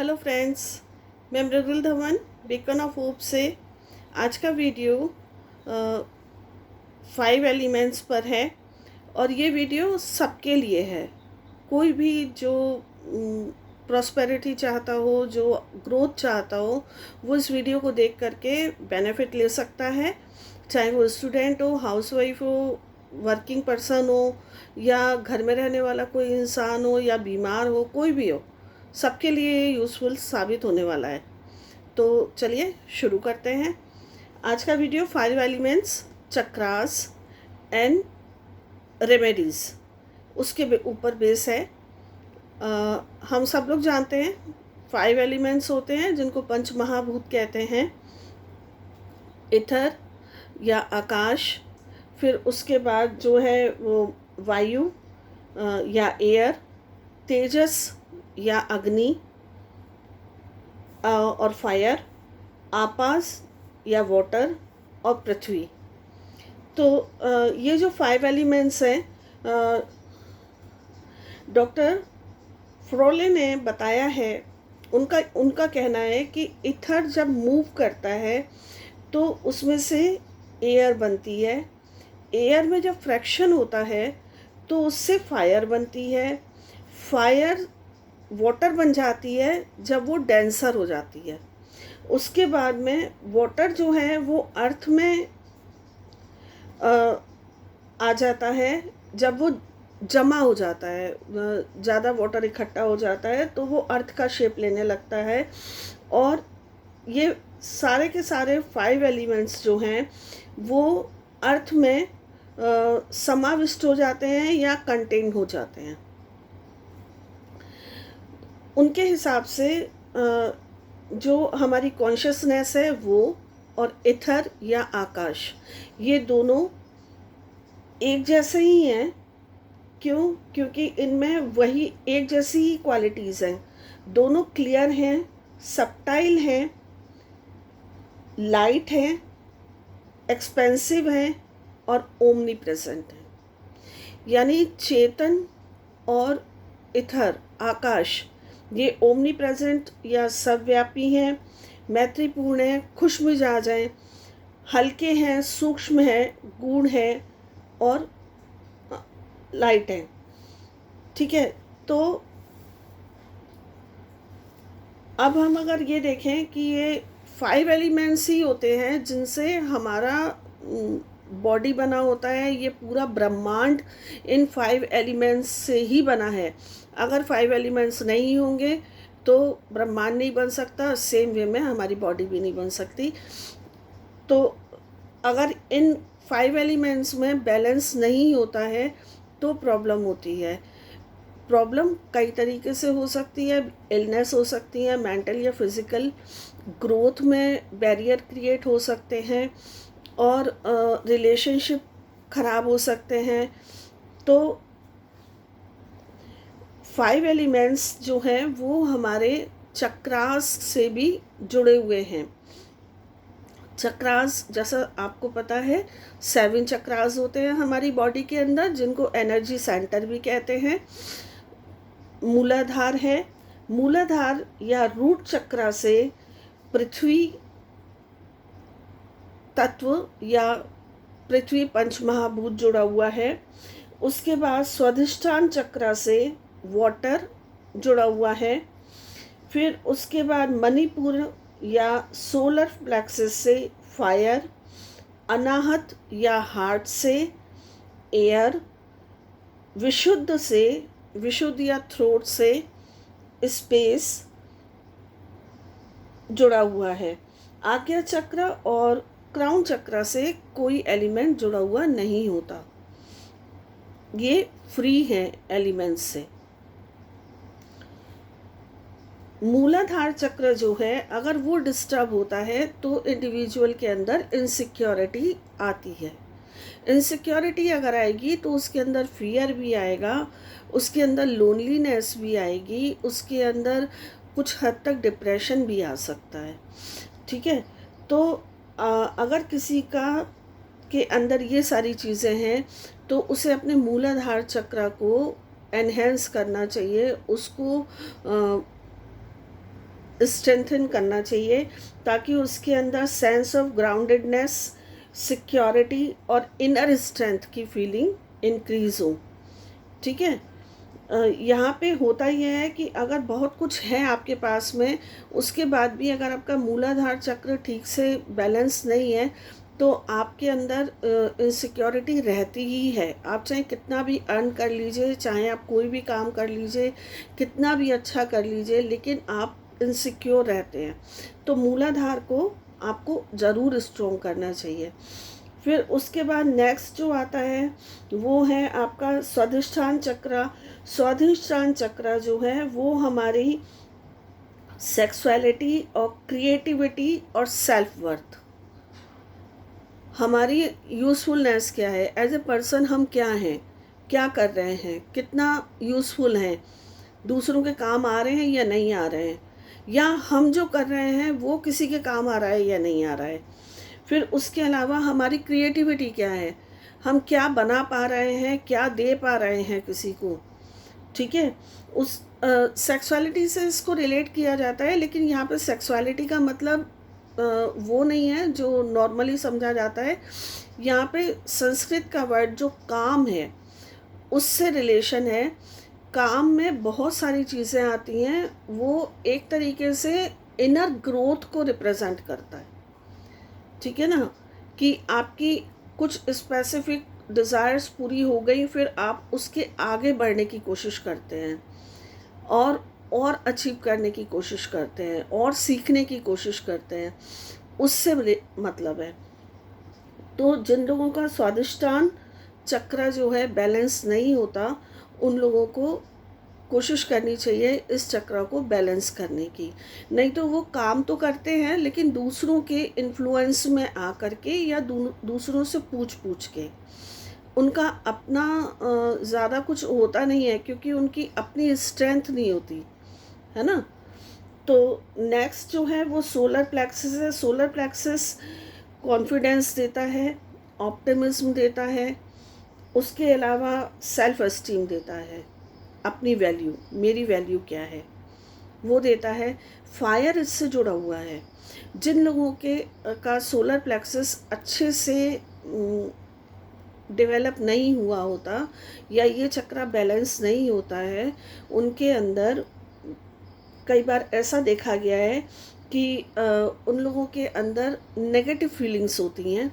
Hello friends, मैं मृदुल Dhawan beacon of hope से आज का वीडियो 5 एलिमेंट्स पर है और ये वीडियो सबके लिए है। कोई भी जो प्रॉस्पेरिटी चाहता हो, जो ग्रोथ चाहता हो, वो इस वीडियो को देख करके बेनिफिट ले सकता है। चाहे वो स्टूडेंट हो, हाउसवाइफ हो, वर्किंग पर्सन हो या घर में रहने वाला कोई इंसान हो या बीमार हो, कोई भी हो, सबके लिए यूज़फुल साबित होने वाला है। तो चलिए शुरू करते हैं आज का video. 5 elements, chakras and remedies, उसके ऊपर बेस है। हम सब लोग जानते हैं 5 एलिमेंट्स होते हैं जिनको पंच महाभूत कहते हैं। इथर या आकाश, फिर उसके बाद जो है वो वायु या एयर, तेजस या अग्नि और फायर, आकाश या वाटर और पृथ्वी। तो ये जो 5 एलिमेंट्स हैं, डॉक्टर फ्रोले ने बताया है, उनका कहना है कि इथर जब मूव करता है तो उसमें से एयर बनती है। एयर में जब फ्रैक्शन होता है तो उससे फायर बनती है। फायर वाटर बन जाती है जब वो डेंसर हो जाती है। उसके बाद में वाटर जो है वो अर्थ में आ जाता है। जब वो जमा हो जाता है, ज़्यादा वाटर इकट्ठा हो जाता है तो वो अर्थ का शेप लेने लगता है। और ये सारे के सारे 5 एलिमेंट्स जो हैं वो अर्थ में समाविष्ट हो जाते हैं या कंटेन हो जाते हैं। उनके हिसाब से जो हमारी कॉन्शियसनेस है वो और इथर या आकाश, ये दोनों एक जैसे ही हैं। क्योंकि इनमें वही एक जैसी ही क्वालिटीज़ हैं। दोनों क्लियर हैं, सब्टाइल हैं, लाइट हैं, एक्सपेंसिव हैं और ओमनी प्रेजेंट हैं। यानी चेतन और इथर, आकाश, ये ओमनी प्रेजेंट या सर्वव्यापी हैं, मैत्रीपूर्ण हैं, खुशमिजाज हैं, हल्के हैं, सूक्ष्म हैं, गूढ़ हैं और लाइट हैं। ठीक है, तो अब हम अगर ये देखें कि ये 5 एलिमेंट्स ही होते हैं जिनसे हमारा बॉडी बना होता है। ये पूरा ब्रह्मांड इन 5 एलिमेंट्स से ही बना है। अगर 5 एलिमेंट्स नहीं होंगे तो ब्रह्मांड नहीं बन सकता, सेम वे में हमारी बॉडी भी नहीं बन सकती। तो अगर इन 5 एलिमेंट्स में बैलेंस नहीं होता है तो प्रॉब्लम होती है। प्रॉब्लम कई तरीके से हो सकती है। इलनेस हो सकती है, मेंटल या फिज़िकल, ग्रोथ में बैरियर क्रिएट हो सकते हैं और रिलेशनशिप ख़राब हो सकते हैं। तो 5 एलिमेंट्स जो हैं वो हमारे चक्रास से भी जुड़े हुए हैं। चक्रास, जैसा आपको पता है, 7 चक्रास होते हैं हमारी बॉडी के अंदर, जिनको एनर्जी सेंटर भी कहते हैं। मूलाधार है। मूलाधार या रूट चक्रा से पृथ्वी तत्व या पृथ्वी पंचमहाभूत जुड़ा हुआ है। उसके बाद स्वाधिष्ठान चक्रा से वाटर जुड़ा हुआ है। फिर उसके बाद मणिपुर या सोलर प्लेक्सस से फायर, अनाहत या हार्ट से एयर, विशुद्ध या थ्रोट से स्पेस जुड़ा हुआ है। आज्ञा चक्र और क्राउन चक्र से कोई एलिमेंट जुड़ा हुआ नहीं होता, ये फ्री हैं एलिमेंट्स से। मूलाधार चक्र जो है, अगर वो डिस्टर्ब होता है तो इंडिविजुअल के अंदर इनसिक्योरिटी आती है। इनसिक्योरिटी अगर आएगी तो उसके अंदर फियर भी आएगा, उसके अंदर लोनलीनेस भी आएगी, उसके अंदर कुछ हद तक डिप्रेशन भी आ सकता है। ठीक है, तो अगर किसी के अंदर ये सारी चीज़ें हैं तो उसे अपने मूलाधार चक्र को एनहेंस करना चाहिए, उसको स्ट्रेंथन करना चाहिए, ताकि उसके अंदर सेंस ऑफ ग्राउंडेडनेस, सिक्योरिटी और इनर स्ट्रेंथ की फीलिंग इंक्रीज हो। ठीक है। यहाँ पे होता यह है कि अगर बहुत कुछ है आपके पास में, उसके बाद भी अगर आपका मूलाधार चक्र ठीक से बैलेंस नहीं है, तो आपके अंदर इनसिक्योरिटी रहती ही है। आप चाहे कितना भी अर्न कर लीजिए, चाहे आप कोई भी काम कर लीजिए, कितना भी अच्छा कर लीजिए, लेकिन आप इनसिक्योर रहते हैं। तो मूलाधार को आपको ज़रूर स्ट्रॉन्ग करना चाहिए। फिर उसके बाद नेक्स्ट जो आता है वो है आपका स्वाधिष्ठान चक्र। स्वाधिष्ठान चक्र जो है वो हमारी सेक्सुअलिटी और क्रिएटिविटी और सेल्फ वर्थ, हमारी यूज़फुलनेस क्या है, एज ए पर्सन हम क्या हैं, क्या कर रहे हैं, कितना यूज़फुल हैं, दूसरों के काम आ रहे हैं या नहीं आ रहे हैं, या हम जो कर रहे हैं वो किसी के काम आ रहा है या नहीं आ रहा है। फिर उसके अलावा हमारी क्रिएटिविटी क्या है, हम क्या बना पा रहे हैं, क्या दे पा रहे हैं किसी को। ठीक है। उस सेक्सुअलिटी से इसको रिलेट किया जाता है, लेकिन यहाँ पे सेक्सुअलिटी का मतलब वो नहीं है जो नॉर्मली समझा जाता है। यहाँ पे संस्कृत का वर्ड जो काम है उससे रिलेशन है। काम में बहुत सारी चीज़ें आती हैं, वो एक तरीके से इनर ग्रोथ को रिप्रेजेंट करता है। ठीक है ना, कि आपकी कुछ स्पेसिफिक डिज़ायर्स पूरी हो गई, फिर आप उसके आगे बढ़ने की कोशिश करते हैं और अचीव करने की कोशिश करते हैं और सीखने की कोशिश करते हैं, उससे मतलब है। तो जिन लोगों का स्वादिष्टान चक्र जो है बैलेंस नहीं होता, उन लोगों को कोशिश करनी चाहिए इस चक्र को बैलेंस करने की। नहीं तो वो काम तो करते हैं, लेकिन दूसरों के इन्फ्लुएंस में आ कर के या दूसरों से पूछ के, उनका अपना ज़्यादा कुछ होता नहीं है, क्योंकि उनकी अपनी स्ट्रेंथ नहीं होती है ना। तो नेक्स्ट जो है वो सोलर प्लेक्सस है। सोलर प्लेक्सस कॉन्फिडेंस देता है, ऑप्टिमिज्म देता है, उसके अलावा सेल्फ एस्टीम देता है, अपनी वैल्यू, मेरी वैल्यू क्या है वो देता है। फायर इससे जुड़ा हुआ है। जिन लोगों के का सोलर प्लेक्सस अच्छे से डेवलप नहीं हुआ होता, या ये चक्र बैलेंस नहीं होता है, उनके अंदर कई बार ऐसा देखा गया है कि उन लोगों के अंदर नेगेटिव फीलिंग्स होती हैं,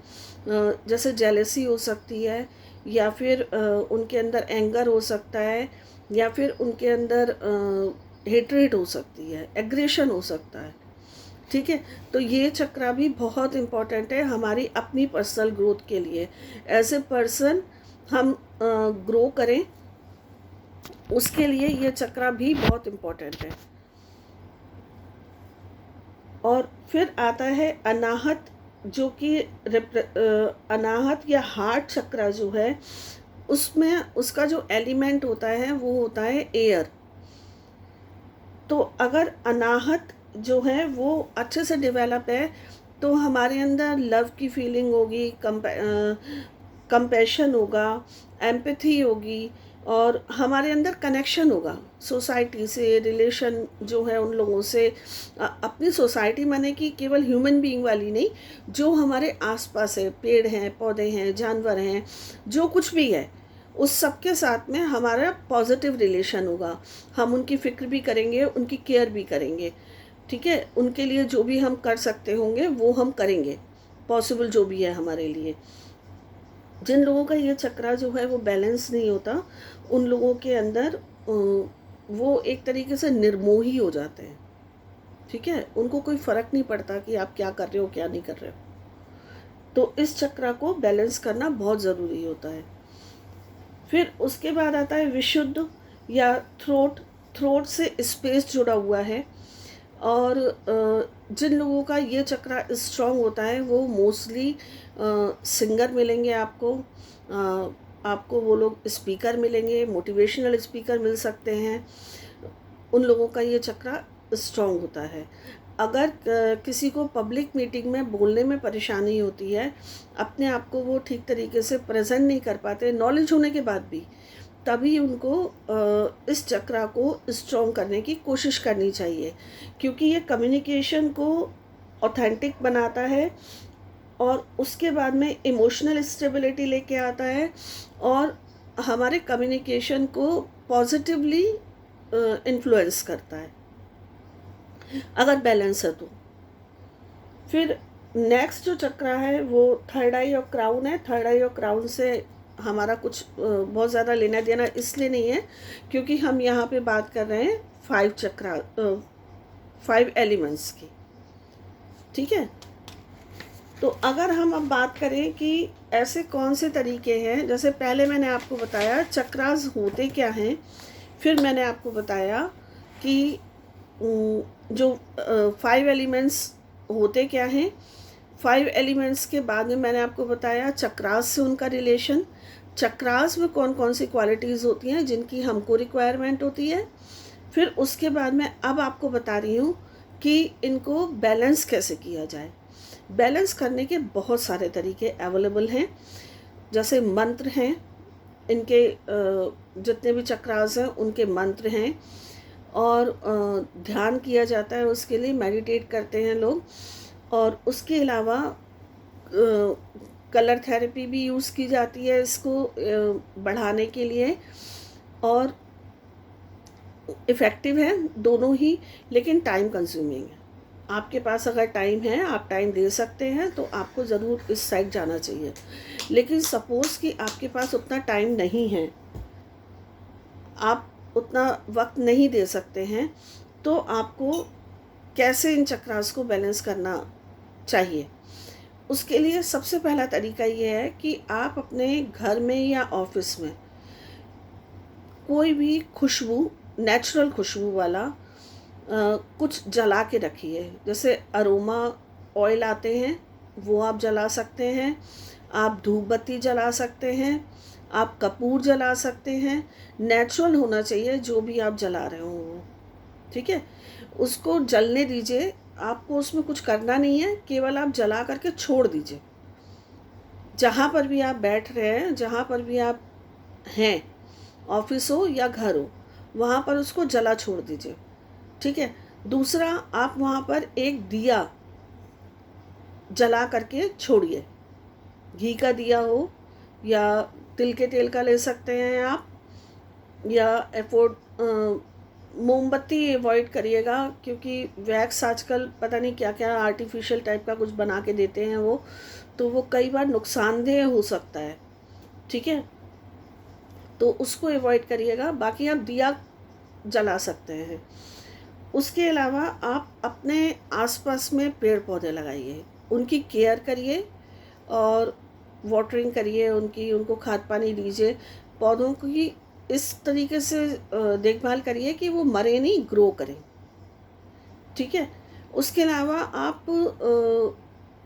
जैसे जेलसी हो सकती है, या फिर उनके अंदर एंगर हो सकता है, या फिर उनके अंदर हेट्रेट हो सकती है, एग्रेशन हो सकता है। ठीक है। तो ये चक्र भी बहुत इम्पॉर्टेंट है हमारी अपनी पर्सनल ग्रोथ के लिए। एज ए पर्सन हम ग्रो करें, उसके लिए ये चक्र भी बहुत इम्पॉर्टेंट है। और फिर आता है अनाहत, जो कि अनाहत या हार्ट चक्र जो है, उसमें उसका जो एलिमेंट होता है वो होता है एयर। तो अगर अनाहत जो है वो अच्छे से डेवलप है, तो हमारे अंदर लव की फीलिंग होगी, कंपैशन होगा, एम्पैथी होगी, और हमारे अंदर कनेक्शन होगा सोसाइटी से, रिलेशन जो है उन लोगों से, अपनी सोसाइटी माने कि केवल ह्यूमन बीइंग वाली नहीं, जो हमारे आसपास है, पेड़ हैं, पौधे हैं, जानवर हैं, जो कुछ भी है, उस सब के साथ में हमारा पॉजिटिव रिलेशन होगा। हम उनकी फ़िक्र भी करेंगे, उनकी केयर भी करेंगे। ठीक है। उनके लिए जो भी हम कर सकते होंगे वो हम करेंगे, पॉसिबल जो भी है हमारे लिए। जिन लोगों का ये चक्र जो है वो बैलेंस नहीं होता, उन लोगों के अंदर वो एक तरीके से निर्मोही हो जाते हैं। ठीक है। उनको कोई फ़र्क नहीं पड़ता कि आप क्या कर रहे हो, क्या नहीं कर रहे हो। तो इस चक्र को बैलेंस करना बहुत ज़रूरी होता है। फिर उसके बाद आता है विशुद्ध या थ्रोट। थ्रोट से स्पेस जुड़ा हुआ है, और जिन लोगों का ये चक्र स्ट्रॉन्ग होता है वो मोस्टली सिंगर मिलेंगे आपको, आपको वो लोग स्पीकर मिलेंगे, मोटिवेशनल स्पीकर मिल सकते हैं। उन लोगों का ये चक्र स्ट्रॉन्ग होता है। अगर किसी को पब्लिक मीटिंग में बोलने में परेशानी होती है, अपने आप को वो ठीक तरीके से प्रेजेंट नहीं कर पाते, नॉलेज होने के बाद भी, तभी उनको इस चक्रा को स्ट्रॉन्ग करने की कोशिश करनी चाहिए, क्योंकि ये कम्युनिकेशन को ऑथेंटिक बनाता है और उसके बाद में इमोशनल स्टेबिलिटी लेके आता है और हमारे कम्युनिकेशन को पॉजिटिवली इन्फ्लुएंस करता है अगर बैलेंस है तो। फिर नेक्स्ट जो चक्रा है वो थर्ड आई और क्राउन है। थर्ड आई और क्राउन से हमारा कुछ बहुत ज़्यादा लेना देना इसलिए नहीं है क्योंकि हम यहाँ पे बात कर रहे हैं 5 एलिमेंट्स की, ठीक है। तो अगर हम अब बात करें कि ऐसे कौन से तरीके हैं, जैसे पहले मैंने आपको बताया चक्रास होते क्या हैं, फिर मैंने आपको बताया कि जो 5 एलिमेंट्स होते क्या हैं। 5 एलिमेंट्स के बाद में मैंने आपको बताया चक्रास से उनका रिलेशन, चक्रास में कौन कौन सी क्वालिटीज़ होती हैं जिनकी हमको रिक्वायरमेंट होती है। फिर उसके बाद मैं अब आपको बता रही हूँ कि इनको बैलेंस कैसे किया जाए। बैलेंस करने के बहुत सारे तरीके अवेलेबल हैं, जैसे मंत्र हैं, इनके जितने भी चक्रास हैं उनके मंत्र हैं और ध्यान किया जाता है, उसके लिए मेडिटेट करते हैं लोग। और उसके अलावा कलर थेरेपी भी यूज़ की जाती है इसको बढ़ाने के लिए और इफ़ेक्टिव है दोनों ही, लेकिन टाइम कंज्यूमिंग है। आपके पास अगर टाइम है, आप टाइम दे सकते हैं तो आपको ज़रूर इस साइड जाना चाहिए। लेकिन सपोज़ कि आपके पास उतना टाइम नहीं है, आप उतना वक्त नहीं दे सकते हैं, तो आपको कैसे इन चक्रास को बैलेंस करना चाहिए। उसके लिए सबसे पहला तरीका ये है कि आप अपने घर में या ऑफिस में कोई भी खुशबू, नेचुरल खुशबू वाला कुछ जला के रखिए। जैसे अरोमा ऑयल आते हैं वो आप जला सकते हैं, आप धूप बत्ती जला सकते हैं, आप कपूर जला सकते हैं। नेचुरल होना चाहिए जो भी आप जला रहे हो वो, ठीक है। उसको जलने दीजिए, आपको उसमें कुछ करना नहीं है, केवल आप जला करके छोड़ दीजिए। जहाँ पर भी आप बैठ रहे हैं, जहाँ पर भी आप हैं, ऑफिस हो या घर हो, वहाँ पर उसको जला छोड़ दीजिए, ठीक है। दूसरा, आप वहाँ पर एक दिया जला करके छोड़िए, घी का दिया हो या तिल के तेल का ले सकते हैं आप, या मोमबत्ती अवॉइड करिएगा क्योंकि वैक्स आजकल पता नहीं क्या क्या आर्टिफिशियल टाइप का कुछ बना के देते हैं वो, तो वो कई बार नुकसानदेह हो सकता है, ठीक है। तो उसको अवॉइड करिएगा। बाकी आप दिया जला सकते हैं। उसके अलावा आप अपने आसपास में पेड़ पौधे लगाइए, उनकी केयर करिए और वाटरिंग करिए, उनको खाद पानी दीजिए। पौधों की इस तरीके से देखभाल करिए कि वो मरे नहीं, ग्रो करें, ठीक है। उसके अलावा आप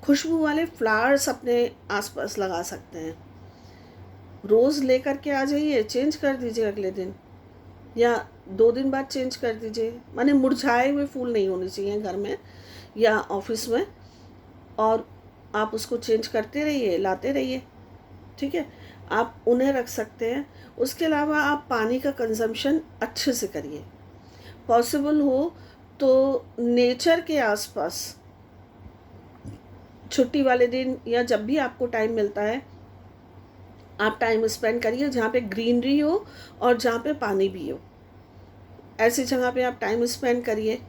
खुशबू वाले फ्लावर्स अपने आसपास लगा सकते हैं। रोज़ लेकर के आ जाइए, चेंज कर दीजिए अगले दिन या 2 दिन बाद चेंज कर दीजिए। माने मुरझाए हुए फूल नहीं होने चाहिए घर में या ऑफिस में, और आप उसको चेंज करते रहिए, लाते रहिए, ठीक है। आप उन्हें रख सकते हैं। उसके अलावा आप पानी का कंजम्पशन अच्छे से करिए। पॉसिबल हो तो नेचर के आसपास छुट्टी वाले दिन या जब भी आपको टाइम मिलता है, आप टाइम स्पेंड करिए जहाँ पे ग्रीनरी हो और जहाँ पे पानी भी हो। ऐसी जगह पे आप टाइम स्पेंड करिए।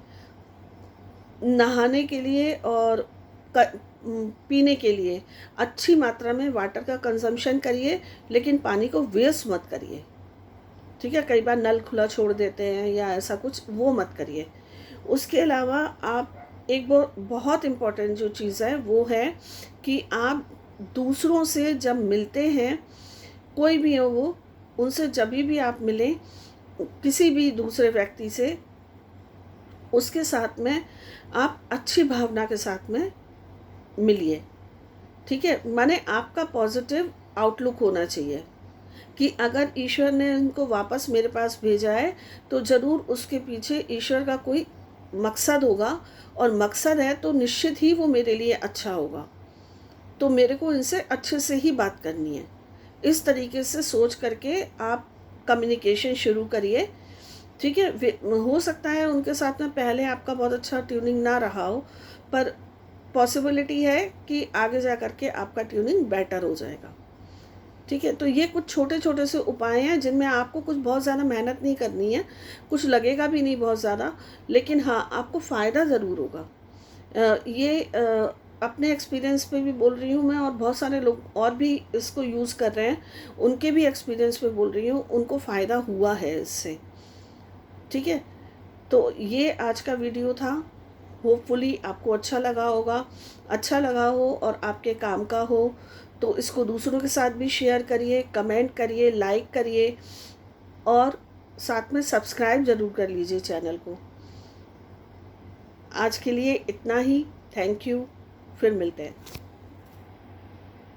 नहाने के लिए और पीने के लिए अच्छी मात्रा में वाटर का कंजम्पशन करिए, लेकिन पानी को वेस्ट मत करिए, ठीक है। कई बार नल खुला छोड़ देते हैं या ऐसा कुछ, वो मत करिए। उसके अलावा आप एक बहुत इम्पॉर्टेंट जो चीज़ है वो है कि आप दूसरों से जब मिलते हैं, कोई भी हो वो, उनसे जब भी आप मिलें, किसी भी दूसरे व्यक्ति से, उसके साथ में आप अच्छी भावना के साथ में मिलिए, ठीक है। माने आपका पॉजिटिव आउटलुक होना चाहिए कि अगर ईश्वर ने इनको वापस मेरे पास भेजा है तो ज़रूर उसके पीछे ईश्वर का कोई मकसद होगा, और मकसद है तो निश्चित ही वो मेरे लिए अच्छा होगा, तो मेरे को इनसे अच्छे से ही बात करनी है। इस तरीके से सोच करके आप कम्युनिकेशन शुरू करिए, ठीक है। हो सकता है उनके साथ में पहले आपका बहुत अच्छा ट्यूनिंग ना रहा हो, पर पॉसिबिलिटी है कि आगे जा कर के आपका ट्यूनिंग बेटर हो जाएगा, ठीक है। तो ये कुछ छोटे छोटे से उपाय हैं जिनमें आपको कुछ बहुत ज़्यादा मेहनत नहीं करनी है, कुछ लगेगा भी नहीं बहुत ज़्यादा, लेकिन हाँ आपको फ़ायदा ज़रूर होगा। अपने एक्सपीरियंस पे भी बोल रही हूँ मैं, और बहुत सारे लोग और भी इसको यूज़ कर रहे हैं, उनके भी एक्सपीरियंस पे बोल रही हूँ, उनको फ़ायदा हुआ है इससे, ठीक है। तो ये आज का वीडियो था, होपफुली आपको अच्छा लगा होगा। अच्छा लगा हो और आपके काम का हो तो इसको दूसरों के साथ भी शेयर करिए, कमेंट करिए, लाइक करिए, और साथ में सब्सक्राइब ज़रूर कर लीजिए चैनल को। आज के लिए इतना ही। थैंक यू, फिर मिलते हैं।